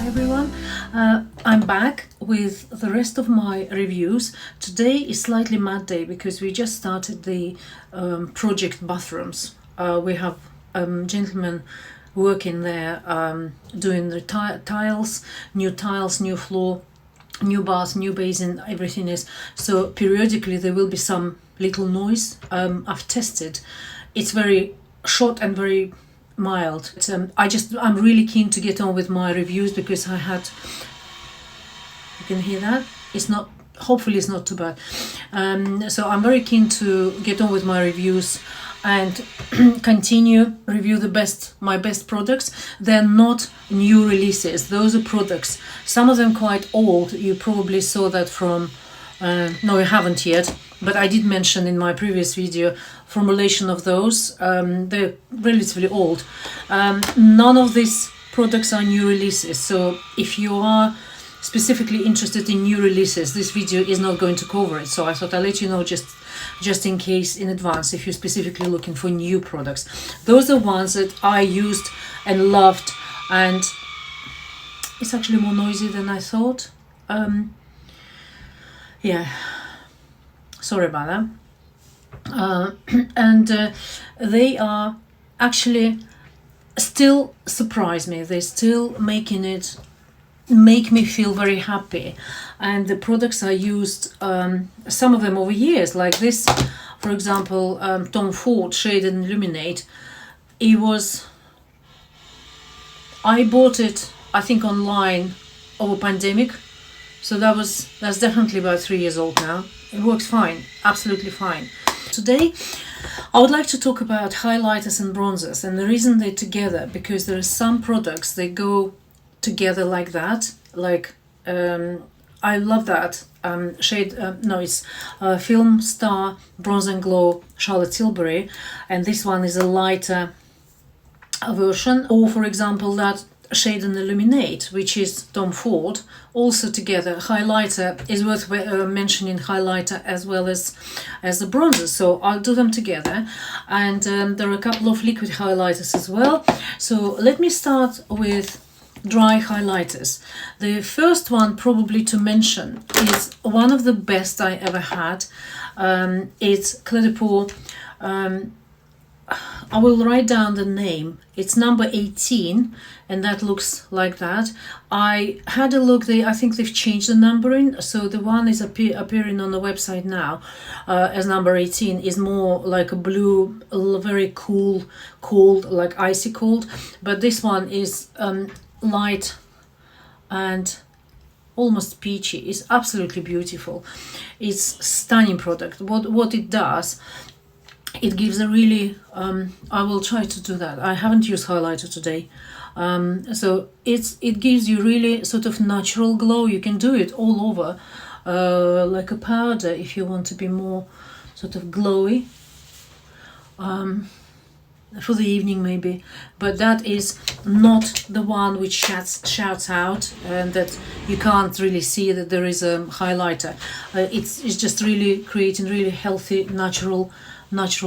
everyone, I'm back with the rest of my reviews. Today is slightly mad day because we just started the project bathrooms. We have gentlemen working there doing the tiles, new floor, new bath, new basin, everything is. So periodically there will be some little noise. I've tested. It's very short and very mild. I'm really keen to get on with my reviews because I had, you can hear that, it's not, hopefully it's not too bad. So I'm very keen to get on with my reviews and continue review my best products. They're not new releases, those are products, some of them quite old. You probably saw that from no, you haven't yet, but I did mention in my previous video formulation of those. They're relatively old. None of these products are new releases, so if you are specifically interested in new releases, this video is not going to cover it. So I thought I'll let you know just in case in advance if you're specifically looking for new products. Those are ones that I used and loved, and it's actually more noisy than I thought. Yeah, sorry about that. They are actually still surprise me. They still make me feel very happy. And the products I used, some of them over years, like this, for example, Tom Ford Shade and Illuminate. I bought it, I think, online over pandemic. So that's definitely about 3 years old now. It works fine, absolutely fine. Today, I would like to talk about highlighters and bronzers, and the reason they're together, because there are some products they go together like that. Like I love that it's Film Star Bronze and Glow Charlotte Tilbury, and this one is a lighter version. Or for example that Shade and Illuminate, which is Tom Ford, also together. Highlighter is worth mentioning, highlighter as well as the bronzers, so I'll do them together. And there are a couple of liquid highlighters as well. So let me start with dry highlighters. The first one probably to mention is one of the best I ever had. It's Clé de Peau. I will write down the name. It's number 18, and that looks like that. I had a look, I think they've changed the numbering, so the one is appearing on the website now as number 18 is more like a blue, very cold, like icy cold, but this one is light and almost peachy. It's absolutely beautiful. It's stunning product. What it does, it gives a really I will try to do that. I haven't used highlighter today, so it gives you really sort of natural glow. You can do it all over like a powder if you want to be more sort of glowy for the evening maybe, but that is not the one which shouts out and that you can't really see that there is a highlighter. It's just really creating really healthy natural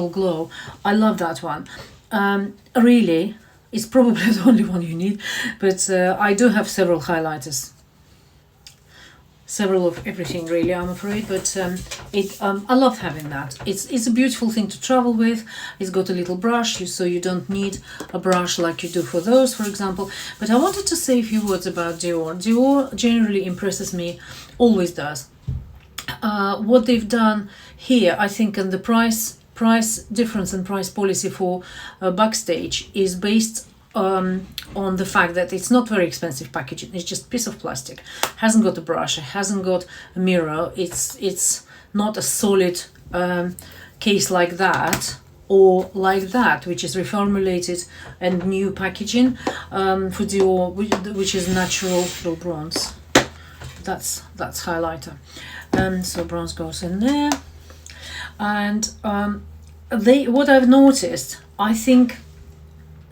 glow. I love that one. Really, it's probably the only one you need, but I do have several highlighters, several of everything really, I'm afraid, but I love having that. It's a beautiful thing to travel with. It's got a little brush, so you don't need a brush like you do for those, for example. But I wanted to say a few words about Dior. Dior generally impresses me, always does. What they've done here, I think, and the price difference and price policy for Backstage is based on the fact that it's not very expensive packaging. It's just a piece of plastic, hasn't got a brush, it hasn't got a mirror. It's not a solid case like that or like that, which is reformulated and new packaging for Dior, which is natural bronze. That's highlighter. So bronze goes in there. And what I've noticed, I think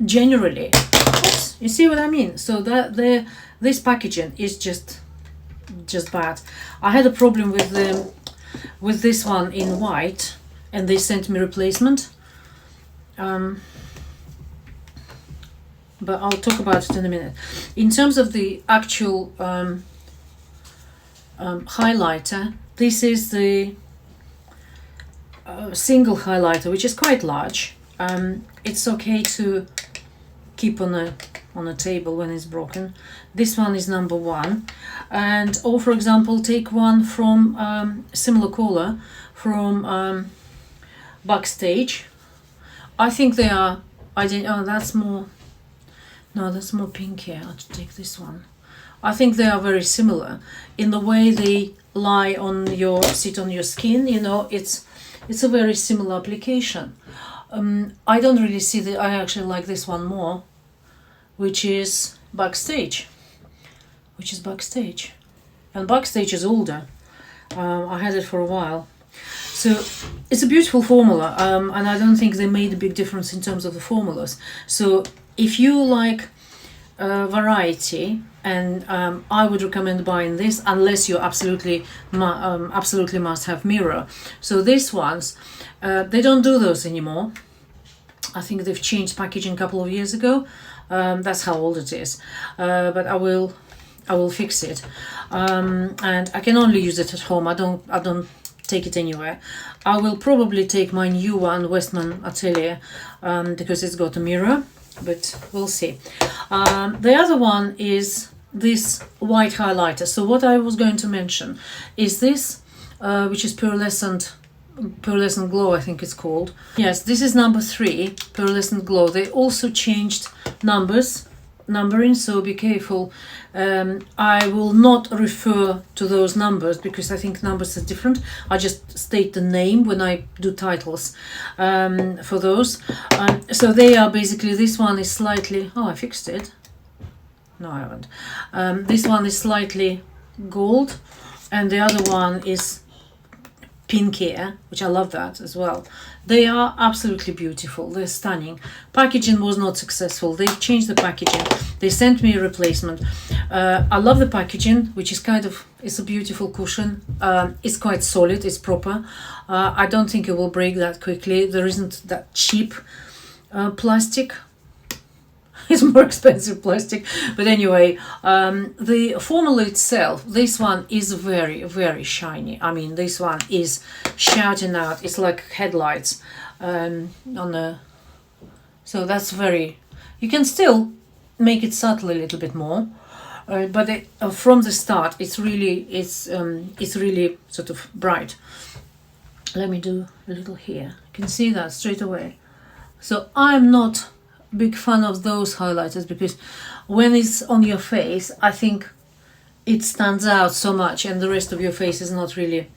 generally, oops, you see what I mean? So this packaging is just bad. I had a problem with this one in white, and they sent me replacement. but I'll talk about it in a minute. In terms of the actual highlighter, this is the single highlighter, which is quite large. It's okay to keep on a table when it's broken. This one is number 1, and or for example take one from similar color from Backstage. I think they are, I didn't, oh that's more, no that's more pink here. I'll take this one. I think they are very similar in the way they lie on your, sit on your skin, you know, it's a very similar application. I don't really see that. I actually like this one more, which is Backstage, and Backstage is older. I had it for a while, so it's a beautiful formula, and I don't think they made a big difference in terms of the formulas. So if you like variety, and I would recommend buying this unless you absolutely must have mirror. So these ones, they don't do those anymore. I think they've changed packaging a couple of years ago. That's how old it is, but I will fix it, and I can only use it at home. I don't take it anywhere. I will probably take my new one, Westman Atelier, because it's got a mirror, but we'll see. The other one is this white highlighter. So what I was going to mention is this, which is Pearlescent Glow, I think it's called. Yes, this is number 3, Pearlescent Glow. They also changed numbering, so be careful. I will not refer to those numbers because I think numbers are different. I just state the name when I do titles for those. So they are basically, this one is slightly, oh I fixed it. No I haven't. This one is slightly gold and the other one is pinkier, which I love that as well. They are absolutely beautiful. They're stunning. Packaging was not successful. They've changed the packaging. They sent me a replacement. I love the packaging, which is kind of, it's a beautiful cushion. It's quite solid. It's proper. I don't think it will break that quickly. There isn't that cheap plastic. It's more expensive plastic, but anyway, the formula itself, this one is very, very shiny. I mean, this one is shouting out. It's like headlights on the, so that's very, you can still make it subtle a little bit more, but from the start, it's really sort of bright. Let me do a little here. You can see that straight away. So I'm not big fan of those highlighters because when it's on your face, I think it stands out so much and the rest of your face is not really.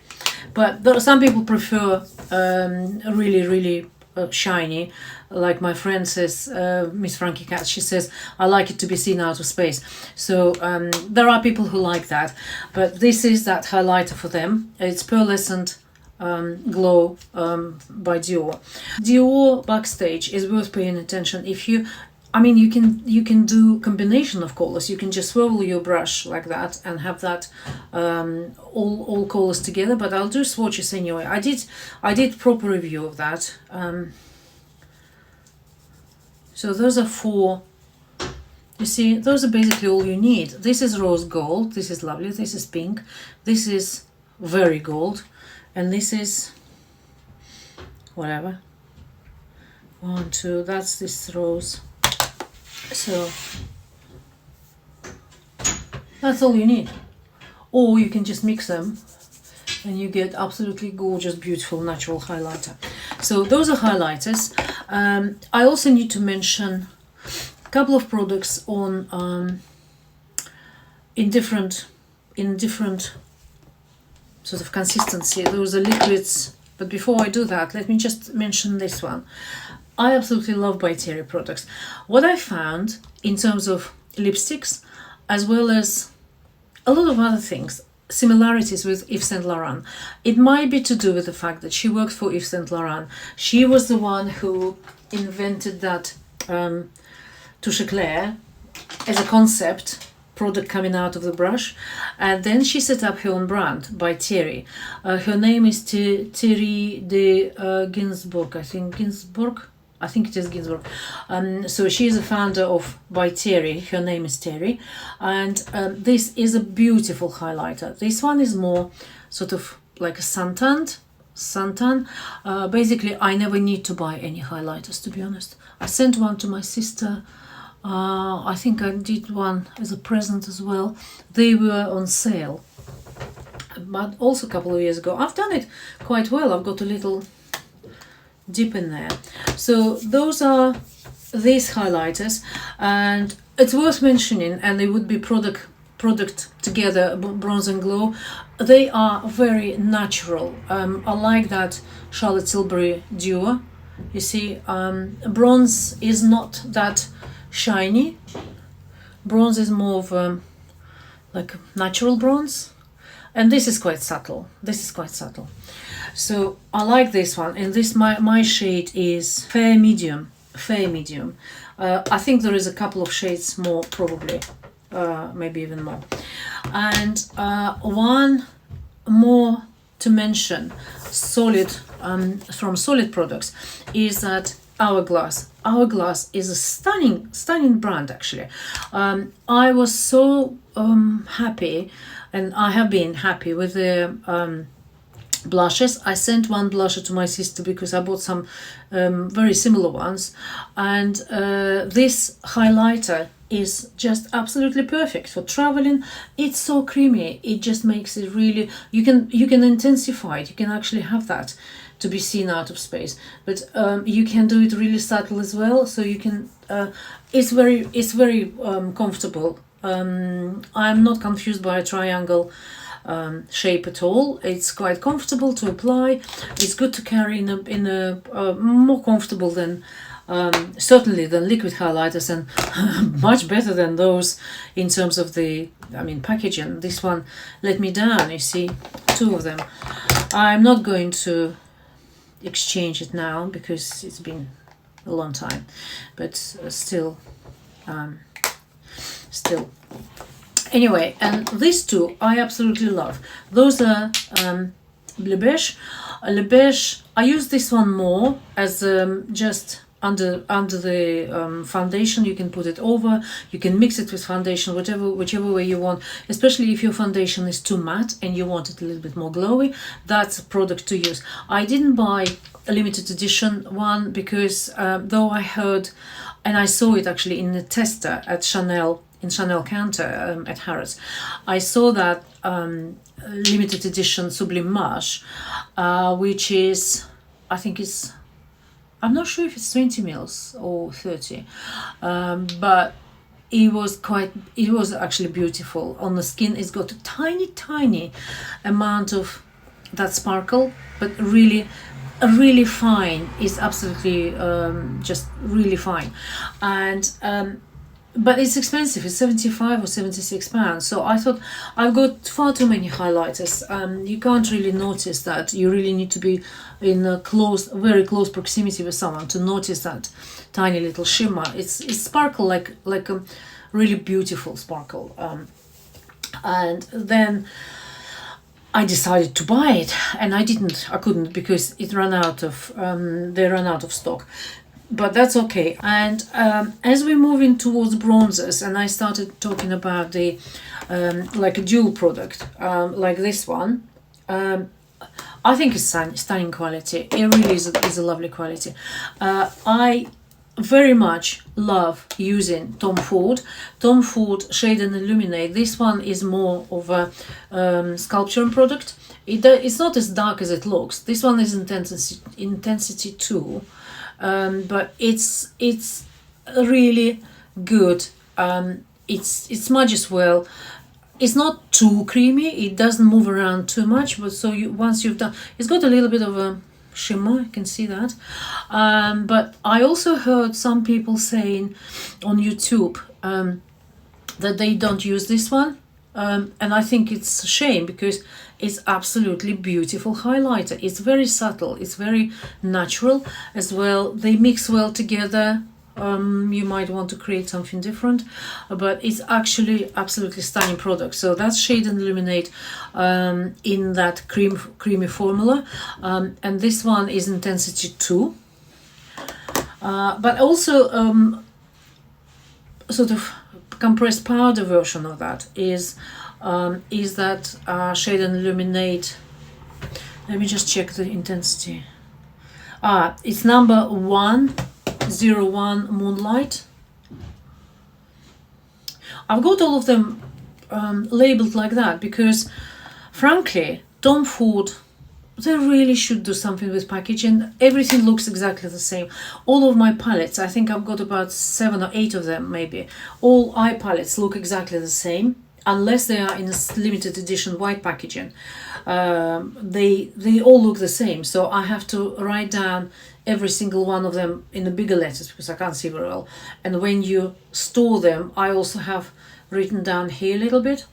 But there are some people prefer really shiny, like my friend says, Miss Frankie Cat, she says I like it to be seen out of space. So there are people who like that, but this is that highlighter for them. It's Pearlescent Glow by Dior. Dior Backstage is worth paying attention. If you, I mean, you can do combination of colors. You can just swirl your brush like that and have that all colors together. But I'll do swatches anyway. I did proper review of that. So those are 4. You see, those are basically all you need. This is rose gold. This is lovely. This is pink. This is very gold. And this is whatever. 1, 2, that's this rose. So that's all you need. Or you can just mix them and you get absolutely gorgeous, beautiful, natural highlighter. So those are highlighters. I also need to mention a couple of products on in different sort of consistency. Those are liquids, but before I do that, let me just mention this one. I absolutely love by TERRY products. What I found in terms of lipsticks, as well as a lot of other things, similarities with Yves Saint Laurent. It might be to do with the fact that she worked for Yves Saint Laurent. She was the one who invented that touche éclair as a concept product coming out of the brush, and then she set up her own brand by TERRY. Her name is Thierry de Ginsburg, I think. Ginsburg, I think it is Ginsberg. So she is a founder of by TERRY. Her name is TERRY, and this is a beautiful highlighter. This one is more sort of like a suntan. Basically, I never need to buy any highlighters, to be honest. I sent one to my sister. I think I did one as a present as well. They were on sale, but also a couple of years ago. I've done it quite well. I've got a little dip in there. So those are these highlighters, and it's worth mentioning, and they would be product together, Bronze and Glow. They are very natural. I like that Charlotte Tilbury Dior. You see, bronze is not that shiny. Bronze is more of like natural bronze, and this is quite subtle. So I like this one, and this my shade is fair medium. I think there is a couple of shades more, probably maybe even more. And one more to mention, solid, from Solid products, is that Hourglass is a stunning brand, actually. I was so happy, and I have been happy with the blushes. I sent one blusher to my sister because I bought some very similar ones, and this highlighter is just absolutely perfect for traveling. It's so creamy, it just makes it really, you can intensify it. You can actually have that to be seen out of space, but you can do it really subtle as well, so you can it's very comfortable. I'm not confused by a triangle shape at all. It's quite comfortable to apply. It's good to carry in a more comfortable than certainly than liquid highlighters, and much better than those in terms of the packaging. This one let me down. You see, two of them. I'm not going to exchange it now because it's been a long time, but still anyway. And these two I absolutely love. Those are Le Beige. I use this one more as just under the foundation. You can put it over, you can mix it with foundation, whichever way you want, especially if your foundation is too matte and you want it a little bit more glowy. That's a product to use. I didn't buy a limited edition one because though I heard, and I saw it actually in the tester at Chanel, in Chanel counter at Harrods, I saw that limited edition Sublime Marche, which is, I think is, I'm not sure if it's 20 mils or 30, but it was actually beautiful on the skin. It's got a tiny amount of that sparkle, but really fine. It's absolutely just really fine. And but it's expensive. It's 75 or 76 pounds. So I thought, I've got far too many highlighters. You can't really notice that. You really need to be in a very close proximity with someone to notice that tiny little shimmer. It's sparkle like a really beautiful sparkle. And then I decided to buy it, and I couldn't because it ran out of they ran out of stock. But that's okay. And as we move in towards bronzers, and I started talking about the like a dual product, like this one, I think it's stunning quality. It really is a lovely quality. I very much love using Tom Ford Shade and Illuminate. This one is more of a sculpturing product. It's not as dark as it looks. This one is intensity 2. But it's really good. It smudges well. It's not too creamy. It doesn't move around too much. But so once you've done, it's got a little bit of a shimmer. You can see that. But I also heard some people saying on YouTube that they don't use this one. And I think it's a shame because it's absolutely beautiful highlighter. It's very subtle, it's very natural as well. They mix well together. You might want to create something different, but it's actually absolutely stunning product. So that's Shade and Illuminate in that creamy formula, and this one is intensity 2. But also sort of compressed powder version of that is that shade and illuminate. Let me just check the intensity. It's number 101 moonlight. I've got all of them labeled like that because, frankly, Tom Ford, they really should do something with packaging. Everything looks exactly the same. All of my palettes, I think I've got about 7 or 8 of them maybe. All eye palettes look exactly the same, unless they are in a limited edition white packaging. They all look the same. So I have to write down every single one of them in the bigger letters because I can't see very well. And when you store them, I also have written down here a little bit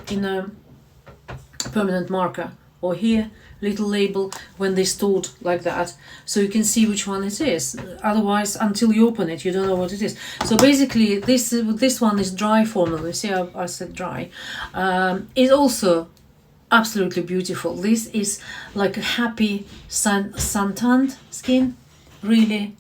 in a permanent marker, or here little label when they stored like that, so you can see which one it is. Otherwise, until you open it, you don't know what it is. So basically, this one is dry formula. You see, I said dry. It's also absolutely beautiful. This is like a happy suntanned skin, really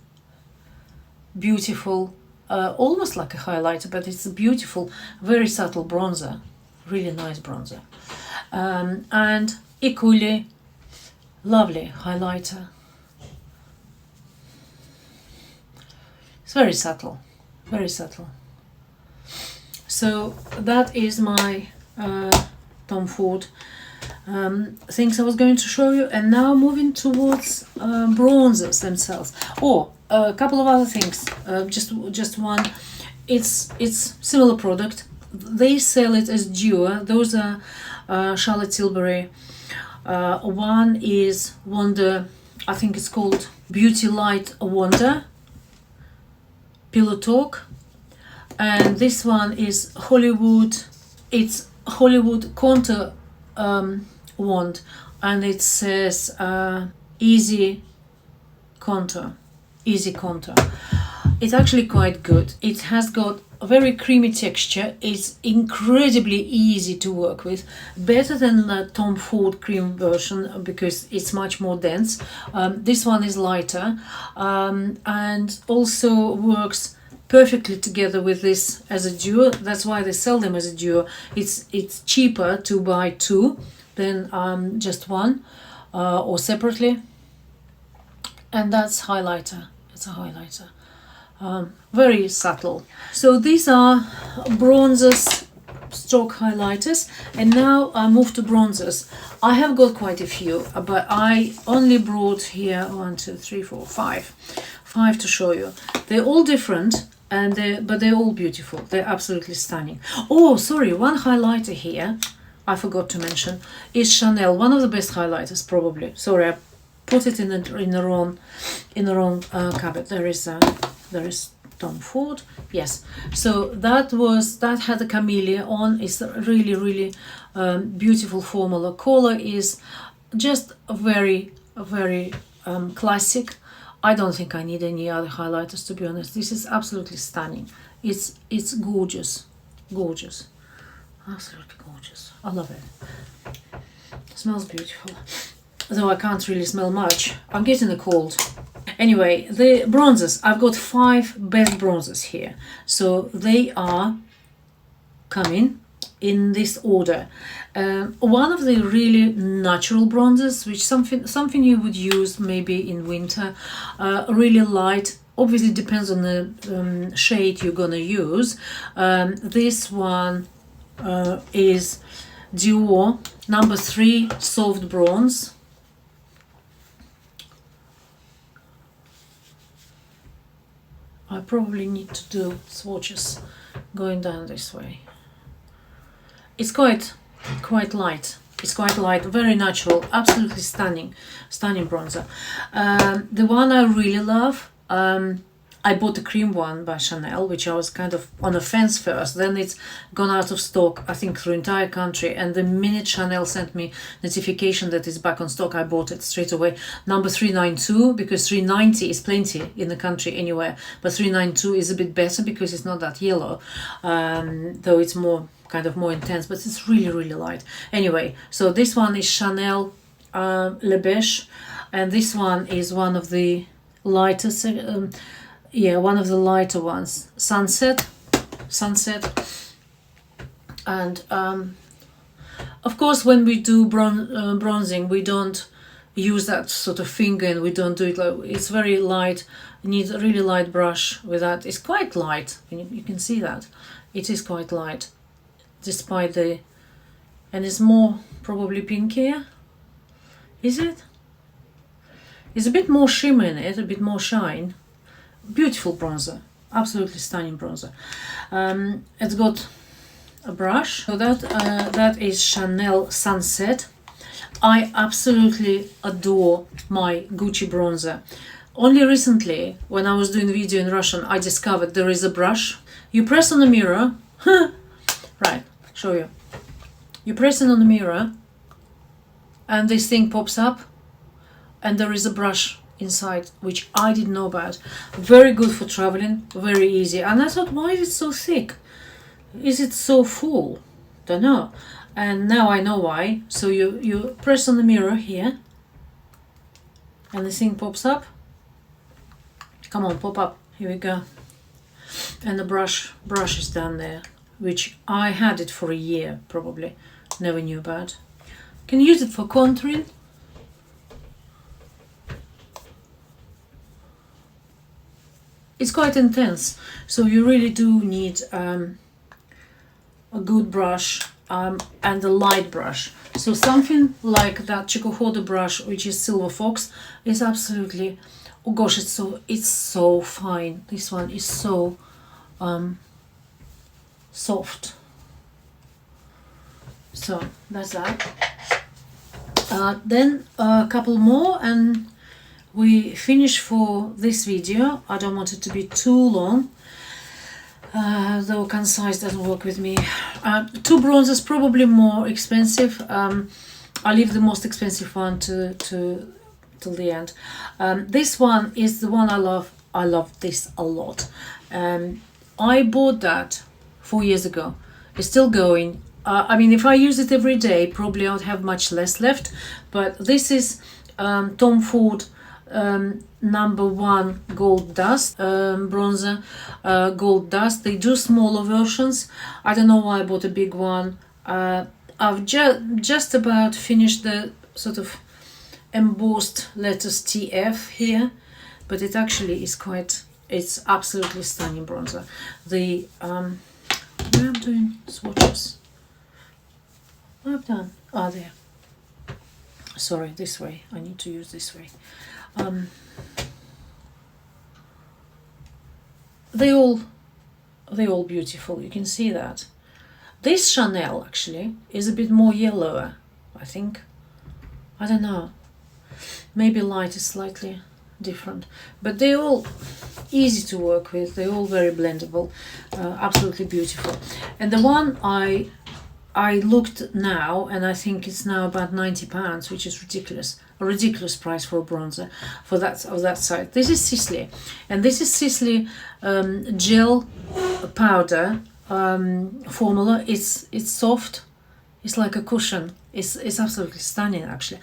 beautiful, almost like a highlighter, but it's a beautiful, very subtle bronzer, really nice bronzer, and equally lovely highlighter. It's very subtle, very subtle. So that is my Tom Ford things I was going to show you. And now moving towards bronzers themselves. A couple of other things, just one. It's similar product. They sell it as Dior. Those are Charlotte Tilbury. One is Wonder, I think it's called Beauty Light Wonder Pillow Talk, and this one is Hollywood. It's Hollywood Contour Wand, and it says Easy Contour. Easy Contour. It's actually quite good. It has got a very creamy texture. It's incredibly easy to work with, better than the Tom Ford cream version because it's much more dense. This one is lighter, and also works perfectly together with this as a duo. That's why they sell them as a duo. It's cheaper to buy two than just one or separately. And that's highlighter. It's a highlighter. Very subtle. So these are bronzers stroke highlighters, and now I move to bronzers. I have got quite a few, but I only brought here 1, 2, 3, 4, 5 to show you. They're all different, but they're all beautiful. They're absolutely stunning. Oh, sorry, one highlighter here I forgot to mention is Chanel, one of the best highlighters probably. Sorry, I put it in the wrong cupboard. There is Tom Ford. Yes, so that had a camellia on. It's a really beautiful formula. Color is just a very classic. I don't think I need any other highlighters, to be honest. This is absolutely stunning. It's gorgeous, absolutely gorgeous. I love it. It smells beautiful, though I can't really smell much. I'm getting a cold. Anyway, the bronzers, I've got 5 best bronzers here. So they are coming in this order. One of the really natural bronzers, which something you would use maybe in winter, really light. Obviously depends on the shade you're gonna use. This one is Dior number 3 soft bronze. I probably need to do swatches going down this way. It's quite light. It's quite light, very natural, absolutely stunning bronzer. The one I really love, I bought the cream one by Chanel, which I was kind of on a fence first. Then it's gone out of stock, I think, through entire country. And the minute Chanel sent me notification that it's back on stock, I bought it straight away. Number 392, because 390 is plenty in the country anywhere. But 392 is a bit better because it's not that yellow, though it's more intense, but it's really light. Anyway, so this one is Chanel Le Beige, and this one is one of the lighter yeah, one of the lighter ones, Sunset. And of course, when we do bronzing, we don't use that sort of finger, and we don't do it like, it's very light. You need a really light brush with that. It's quite light, you can see that it is quite light, despite the, and it's more probably pinkier, is it? It's a bit more shimmer in it, a bit more shine. Beautiful bronzer, absolutely stunning bronzer. It's got a brush, so that is Chanel Sunset. I absolutely adore my Gucci bronzer. Only recently, when I was doing the video in Russian, I discovered there is a brush. You press on the mirror, right, show you. You press it on the mirror, and this thing pops up, and there is a brush inside, which I didn't know about. Very good for traveling, very easy. And I thought, why is it so thick? Is it so full? Don't know. And now I know why. So you press on the mirror here, and the thing pops up. Come on, pop up. Here we go. And the brush is down there, which I had it for a year probably. Never knew about. Can use it for contouring. It's quite intense, so you really do need a good brush and a light brush. So something like that Chico Hoda brush, which is Silver Fox, is absolutely, oh gosh, it's so fine. This one is so soft. So that's that. Then a couple more, and we finish for this video. I don't want it to be too long, though concise doesn't work with me. Two bronzers, probably more expensive. I'll leave the most expensive one till the end. This one is the one I love. I love this a lot. I bought that 4 years ago. It's still going. I mean, if I use it every day, probably I would have much less left. But this is Tom Ford #1 Gold Dust bronzer, Gold Dust. They do smaller versions. I don't know why I bought a big one. I've just about finished the sort of embossed letters TF here, but it actually is quite, it's absolutely stunning bronzer. The where I'm doing swatches, what I've done, there, sorry, this way, I need to use this way. They all beautiful, you can see that. This Chanel actually is a bit more yellower, I think. I don't know, maybe light is slightly different, but they're all easy to work with. They're all very blendable, absolutely beautiful. And the one I looked now, and I think it's now about £90, which is ridiculous. A ridiculous price for a bronzer for that of that side. This is Sisley, and this is Sisley gel powder formula. It's soft. It's like a cushion. It's absolutely stunning. Actually,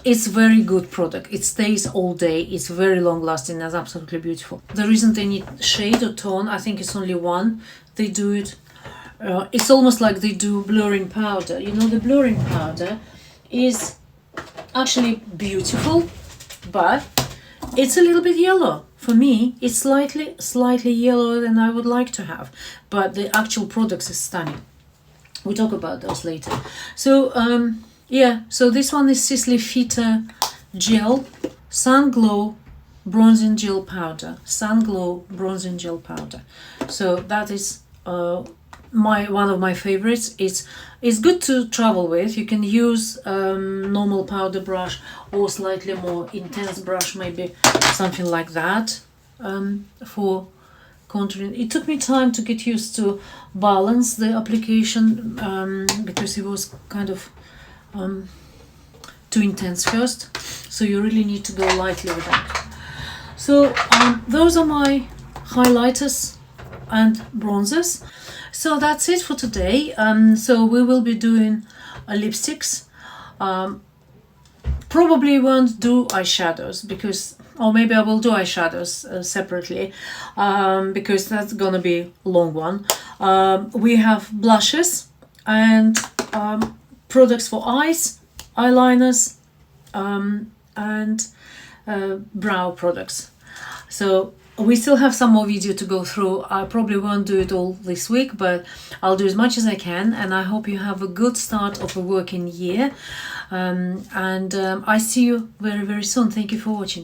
it's very good product. It stays all day. It's very long lasting. That's absolutely beautiful. There isn't any shade or tone. I think it's only one. They do it. It's almost like they do blurring powder. You know, the blurring powder is actually beautiful, but it's a little bit yellow. For me, it's slightly yellower than I would like to have, but the actual product is stunning. We'll talk about those later. So yeah, so this one is Sisley PHYTO Gel Sun Glow Bronzing Gel Powder. Sun Glow Bronzing Gel Powder. So that is one of my favorites. It's good to travel with. You can use normal powder brush or slightly more intense brush, maybe something like that, for contouring. It took me time to get used to balance the application because it was kind of too intense first, so you really need to go lightly with that. So those are my highlighters and bronzers. So that's it for today. So we will be doing lipsticks. Probably won't do eyeshadows because or maybe I will do eyeshadows separately, because that's gonna be a long one. We have blushes and products for eyes, eyeliners, and brow products. So we still have some more video to go through. I probably won't do it all this week, but I'll do as much as I can, and I hope you have a good start of a working year. I see you very, very soon. Thank you for watching.